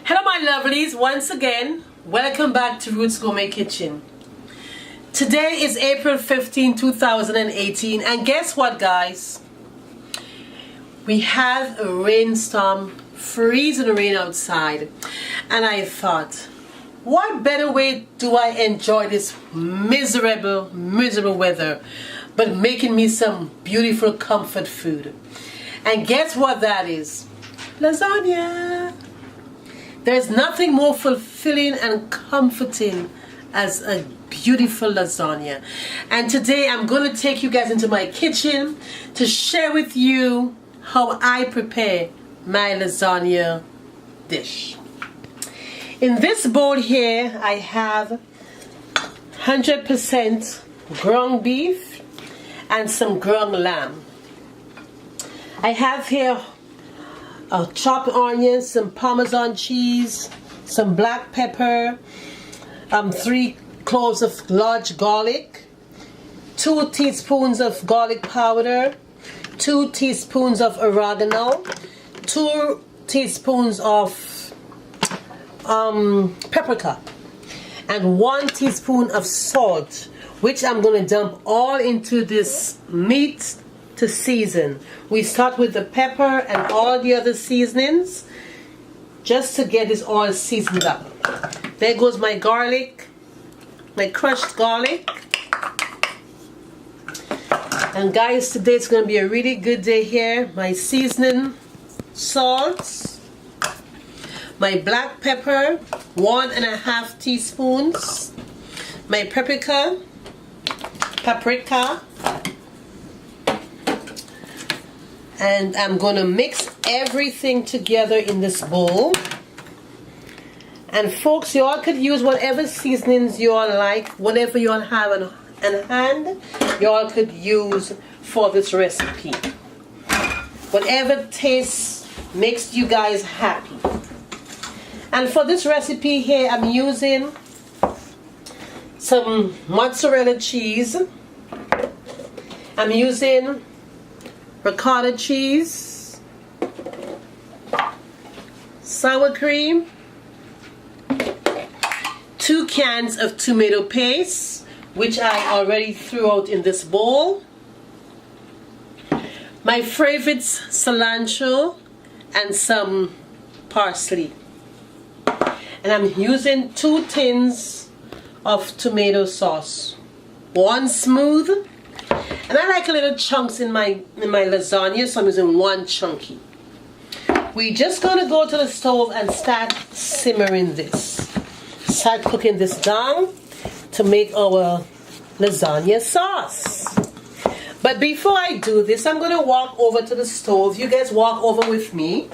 Hello my lovelies, once again, welcome back to Ruth's Gourmet Kitchen. Today is April 15, 2018 and guess what guys? We have a rainstorm, freezing rain outside, and I thought, what better way do I enjoy this miserable weather but making me some beautiful comfort food. And guess what that is? Lasagna! There's nothing more fulfilling and comforting as a beautiful lasagna. And today I'm going to take you guys into my kitchen to share with you how I prepare my lasagna dish. In this bowl here I have 100% ground beef and some ground lamb. I have here chopped onions, some Parmesan cheese, some black pepper, 3 cloves of large garlic, 2 teaspoons of garlic powder, 2 teaspoons of oregano, 2 teaspoons of paprika, and 1 teaspoon of salt, which I'm going to dump all into this meat to season. We start with the pepper and all the other seasonings just to get this all seasoned up. There goes my garlic, my crushed garlic. And guys, today it's going to be a really good day here. My seasoning salt, my black pepper, 1.5 teaspoons, my paprika, and I'm going to mix everything together in this bowl. And folks, you all could use whatever seasonings you all like, whatever you all have on hand, you all could use for this recipe. Whatever tastes makes you guys happy. And for this recipe here, I'm using some mozzarella cheese. I'm using ricotta cheese, sour cream, 2 cans of tomato paste, which I already threw out in this bowl, my favorite cilantro, and some parsley. And I'm using 2 tins of tomato sauce, 1 smooth, and I like a little chunks in my lasagna, so I'm using 1 chunky. We're just going to go to the stove and start simmering this. Start cooking this down to make our lasagna sauce. But before I do this, I'm going to walk over to the stove. You guys walk over with me.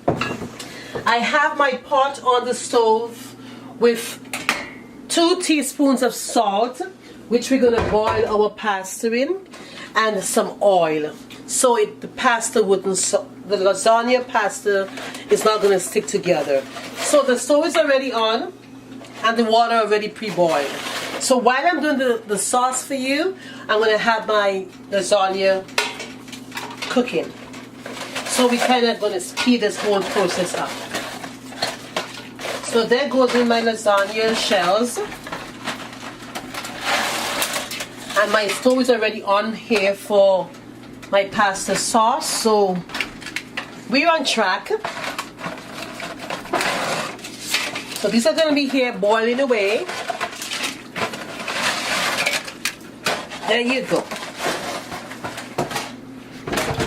I have my pot on the stove with 2 teaspoons of salt, which we're going to boil our pasta in, and some oil, so the lasagna pasta is not going to stick together. So the stove is already on and the water already pre-boiled. So while I'm doing the sauce for you, I'm going to have my lasagna cooking. So we're kind of going to speed this whole process up. So there goes in my lasagna shells. And my stove is already on here for my pasta sauce, so we're on track. So these are going to be here boiling away. There you go.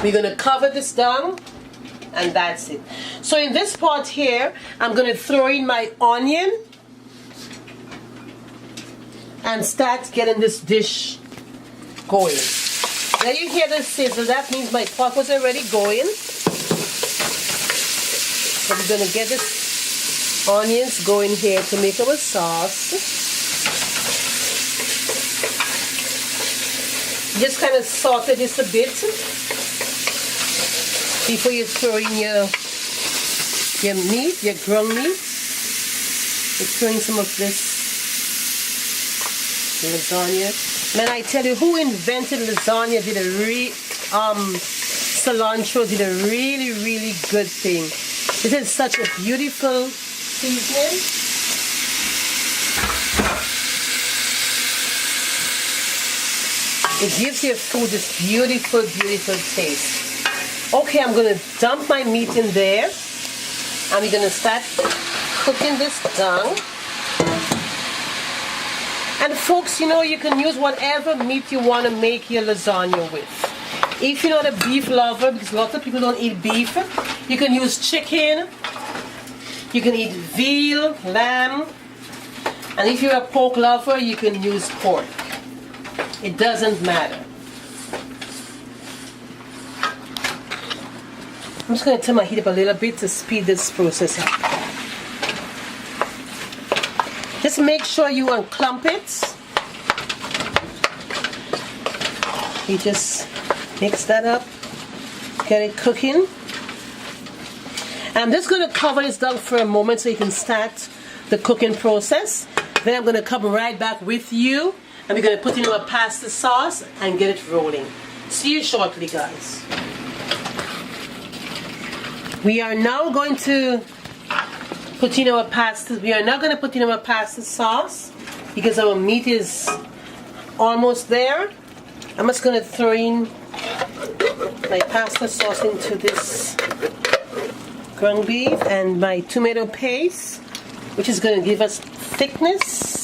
We're going to cover this down, and that's it. So in this pot here, I'm going to throw in my onion and start getting this dish going. Now you hear the sizzle, that means my pot was already going. So we're going to get this onions going here to make our sauce. Just kind of saute this a bit before you throw in your meat, your ground meat. You're throwing some of this lasagna. Man, I tell you, who invented lasagna did a cilantro did a really good thing. This is such a beautiful seasoning. It gives your food this beautiful, beautiful taste. Okay, I'm going to dump my meat in there. And we're going to start cooking this down. And folks, you know, you can use whatever meat you want to make your lasagna with. If you're not a beef lover, because lots of people don't eat beef, you can use chicken, you can eat veal, lamb, and if you're a pork lover, you can use pork. It doesn't matter. I'm just going to turn my heat up a little bit to speed this process up. Just make sure you unclump it. You just mix that up, get it cooking. I'm just going to cover this down for a moment so you can start the cooking process. Then I'm going to come right back with you and we're going to put in our pasta sauce and get it rolling. See you shortly, guys. We are now going to put in our pasta. We are not going to put in our pasta sauce because our meat is almost there. I'm just going to throw in my pasta sauce into this ground beef and my tomato paste, which is going to give us thickness.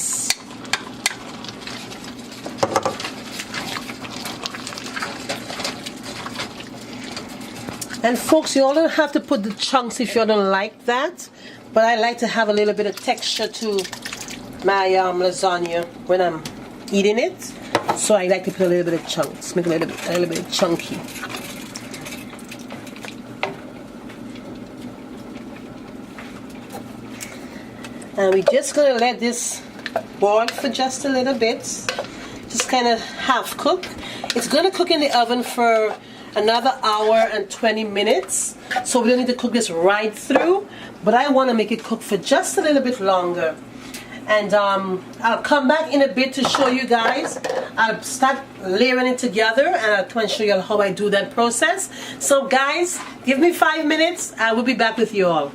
And folks, you all don't have to put the chunks if you don't like that, but I like to have a little bit of texture to my lasagna when I'm eating it, so I like to put a little bit of chunks, make it a little bit chunky. And we're just going to let this boil for just a little bit, just kind of half cook. It's going to cook in the oven for another hour and 20 minutes, so we don't need to cook this right through, but I want to make it cook for just a little bit longer. And I'll come back in a bit to show you guys. I'll start layering it together and I'll come and show you how I do that process. So guys, give me 5 minutes, I will be back with you all.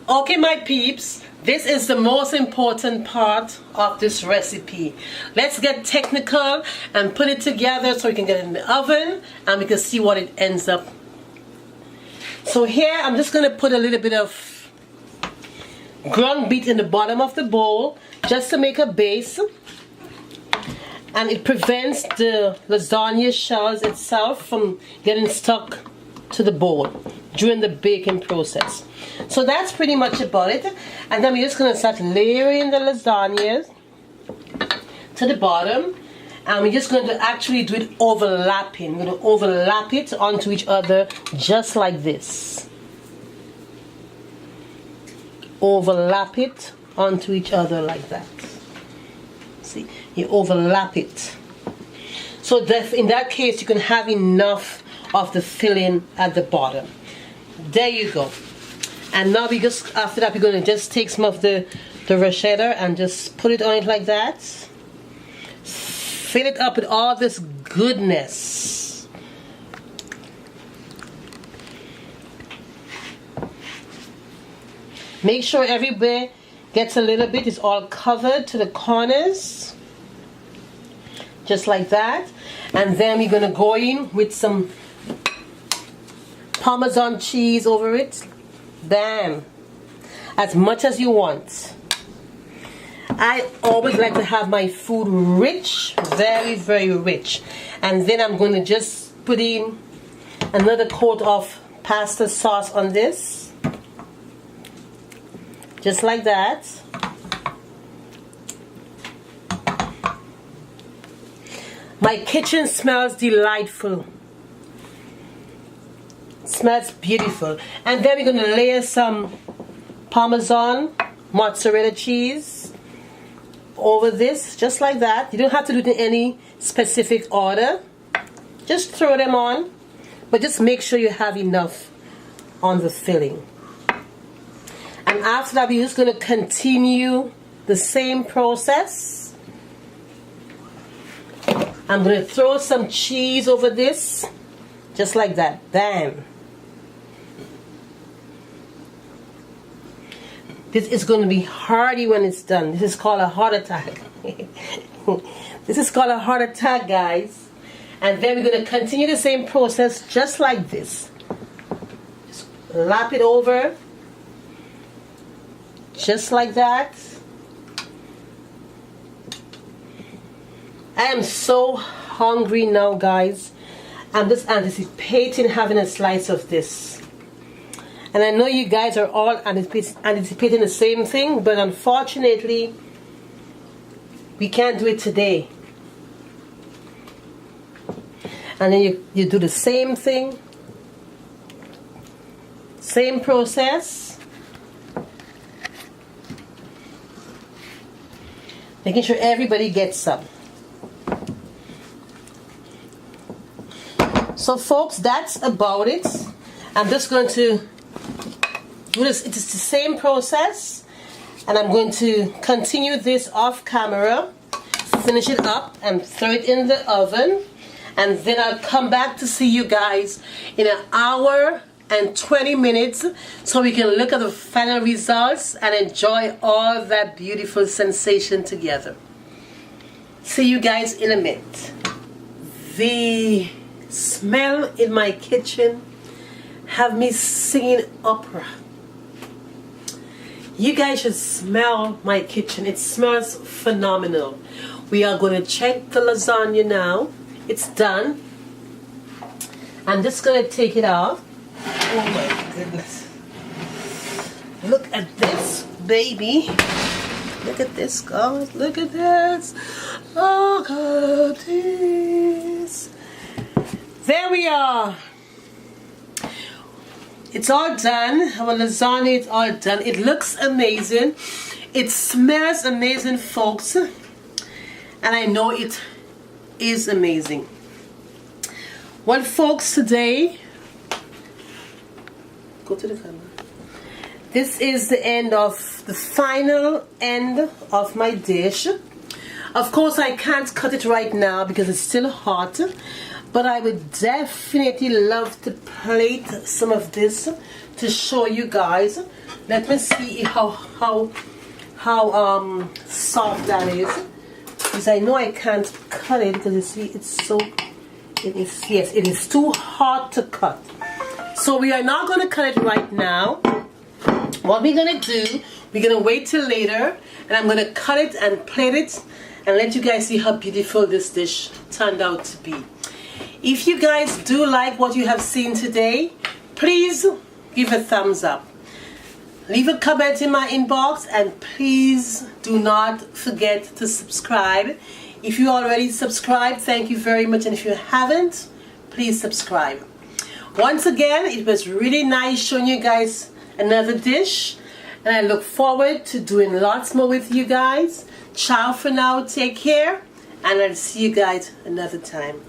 Okay, my peeps, this is the most important part of this recipe. Let's get technical and put it together so we can get it in the oven and we can see what it ends up. So here I'm just going to put a little bit of ground beef in the bottom of the bowl just to make a base, and it prevents the lasagna shells itself from getting stuck to the bowl during the baking process. So that's pretty much about it. And then we're just going to start layering the lasagnas to the bottom, and we're just going to actually do it overlapping. We're going to overlap it onto each other just like this. Overlap it onto each other like that. See, you overlap it. So that in that case you can have enough of the filling at the bottom. There you go. And now we just, after that, we're going to just take some of the bruschetta and just put it on it like that. Fill it up with all this goodness. Make sure everywhere gets a little bit, it's all covered to the corners. Just like that. And then we're going to go in with some Parmesan cheese over it. Bam! As much as you want. I always like to have my food rich, very, very rich. And then I'm going to just put in another coat of pasta sauce on this. Just like that. My kitchen smells delightful. Smells beautiful. And then we're going to layer some Parmesan mozzarella cheese over this, just like that. You don't have to do it in any specific order. Just throw them on, but just make sure you have enough on the filling. And after that, we're just going to continue the same process. I'm going to throw some cheese over this, Just like that. Bam. This is going to be hearty when it's done. This is called a heart attack. This is called a heart attack, guys. And then we're going to continue the same process just like this. Just lap it over. Just like that. I am so hungry now, guys. I'm just anticipating having a slice of this. And I know you guys are all anticipating the same thing, but unfortunately, we can't do it today. And then you do the same thing. Same process. Making sure everybody gets some. So folks, that's about it. I'm just going to do this. It is the same process. And I'm going to continue this off camera. Finish it up and throw it in the oven. And then I'll come back to see you guys in an hour and 20 minutes. So we can look at the final results and enjoy all that beautiful sensation together. See you guys in a minute. The smell in my kitchen have me singing opera. You guys should smell my kitchen. It smells phenomenal. We are going to check the lasagna now. It's done. I'm just going to take it off. Oh my goodness. Look at this, baby. Look at this, guys. Look at this. Look at this. There we are. It's all done. Our lasagna is all done. It looks amazing. It smells amazing, folks. And I know it is amazing. Well, folks, today, go to the camera. This is the end of the final end of my dish. Of course, I can't cut it right now because it's still hot. But I would definitely love to plate some of this to show you guys. Let me see how soft that is. Because I know I can't cut it because you see it is too hard to cut. So we are not going to cut it right now. What we're going to do, we're going to wait till later, and I'm going to cut it and plate it and let you guys see how beautiful this dish turned out to be. If you guys do like what you have seen today, please give a thumbs up. Leave a comment in my inbox, and please do not forget to subscribe. If you already subscribed, thank you very much, and if you haven't, please subscribe. Once again, it was really nice showing you guys another dish, and I look forward to doing lots more with you guys. Ciao for now, take care, and I'll see you guys another time.